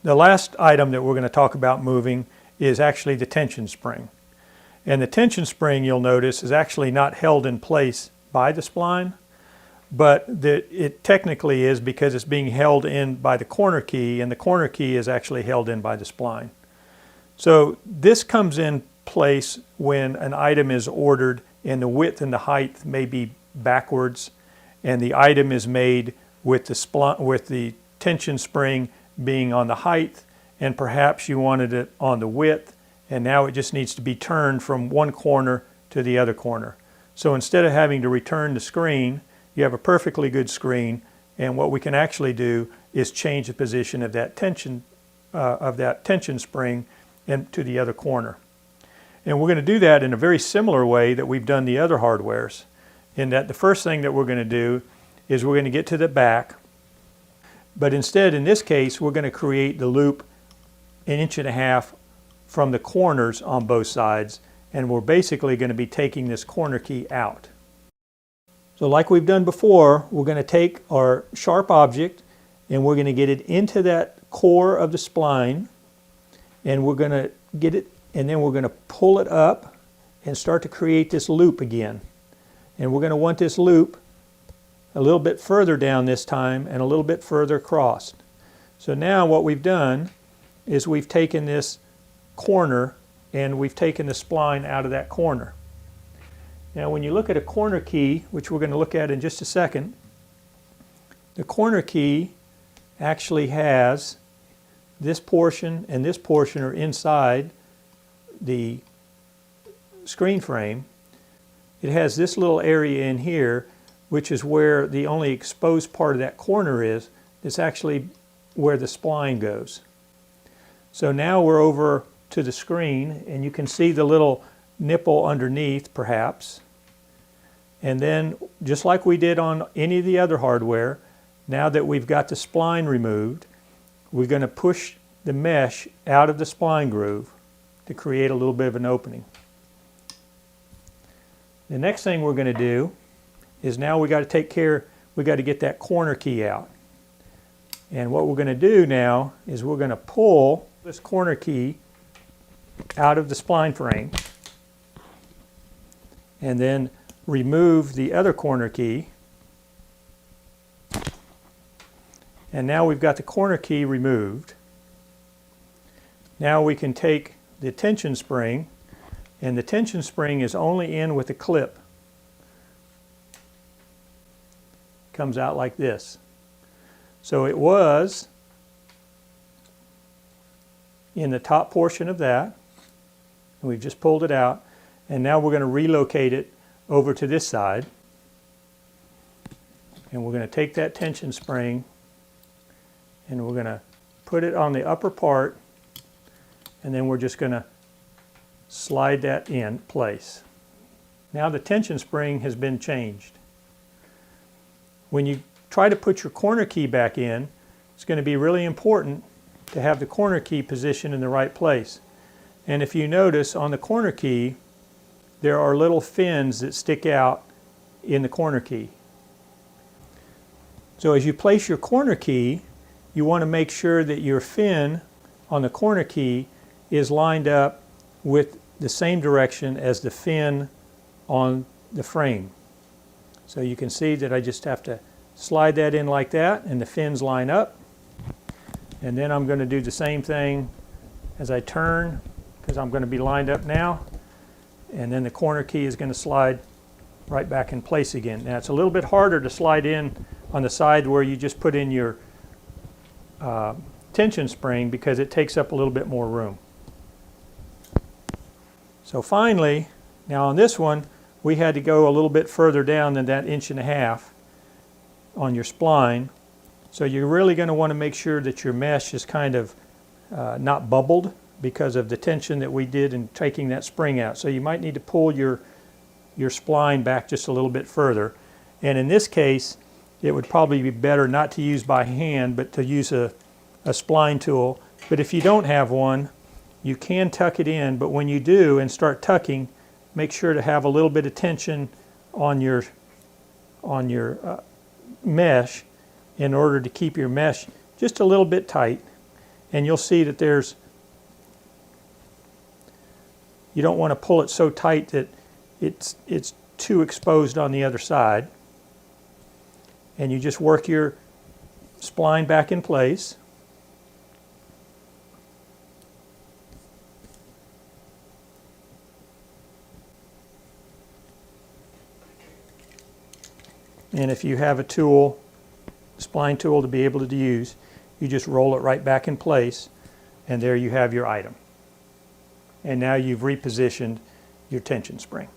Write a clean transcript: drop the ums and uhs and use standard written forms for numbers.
The last item that we're going to talk about moving is actually the tension spring. And the tension spring, you'll notice, is actually not held in place by the spline, but it technically is because it's being held in by the corner key, and the corner key is actually held in by the spline. So this comes in place when an item is ordered and the width and the height may be backwards, and the item is made with the tension spring being on the height, and perhaps you wanted it on the width, and now it just needs to be turned from one corner to the other corner. So instead of having to return the screen, you have a perfectly good screen, and what we can actually do is change the position of that tension spring and to the other corner. And we're going to do that in a very similar way that we've done the other hardwares, in that the first thing that we're going to do is we're going to get to the back, but instead in this case we're going to create the loop 1.5 inches from the corners on both sides, and we're basically going to be taking this corner key out. So like we've done before, we're going to take our sharp object and we're going to get it into that core of the spline, and we're going to get it, and then we're going to pull it up and start to create this loop again. And we're going to want this loop a little bit further down this time and a little bit further across. So now what we've done is we've taken this corner and we've taken the spline out of that corner. Now when you look at a corner key, which we're going to look at in just a second, the corner key actually has this portion and this portion are inside the screen frame. It has this little area in here, which is where the only exposed part of that corner is. It's actually where the spline goes. So now we're over to the screen, and you can see the little nipple underneath perhaps. And then just like we did on any of the other hardware, now that we've got the spline removed, we're going to push the mesh out of the spline groove to create a little bit of an opening. The next thing we're going to do is now we got to get that corner key out. And what we're going to do now is we're going to pull this corner key out of the spline frame and then remove the other corner key. And now we've got the corner key removed. Now we can take the tension spring, and the tension spring is only in with the clip. Comes out like this. So it was in the top portion of that, and we've just pulled it out, and now we're going to relocate it over to this side, and we're going to take that tension spring and we're going to put it on the upper part, and then we're just going to slide that in place. Now the tension spring has been changed. When you try to put your corner key back in, it's going to be really important to have the corner key positioned in the right place. And if you notice on the corner key, there are little fins that stick out in the corner key. So as you place your corner key, you want to make sure that your fin on the corner key is lined up with the same direction as the fin on the frame. So you can see that I just have to slide that in like that, and the fins line up. And then I'm going to do the same thing as I turn, because I'm going to be lined up now. And then the corner key is going to slide right back in place again. Now it's a little bit harder to slide in on the side where you just put in your tension spring, because it takes up a little bit more room. So finally, now on this one, we had to go a little bit further down than that 1.5 inches on your spline. So you're really going to want to make sure that your mesh is kind of not bubbled because of the tension that we did in taking that spring out. So you might need to pull your spline back just a little bit further. And in this case, it would probably be better not to use by hand, but to use a spline tool. But if you don't have one, you can tuck it in, but when you do and start tucking, make sure to have a little bit of tension on your mesh in order to keep your mesh just a little bit tight. and you'll see that you don't want to pull it so tight that it's too exposed on the other side. And you just work your spline back in place. And if you have a tool, spline tool to be able to use, you just roll it right back in place, and there you have your item. And now you've repositioned your tension spring.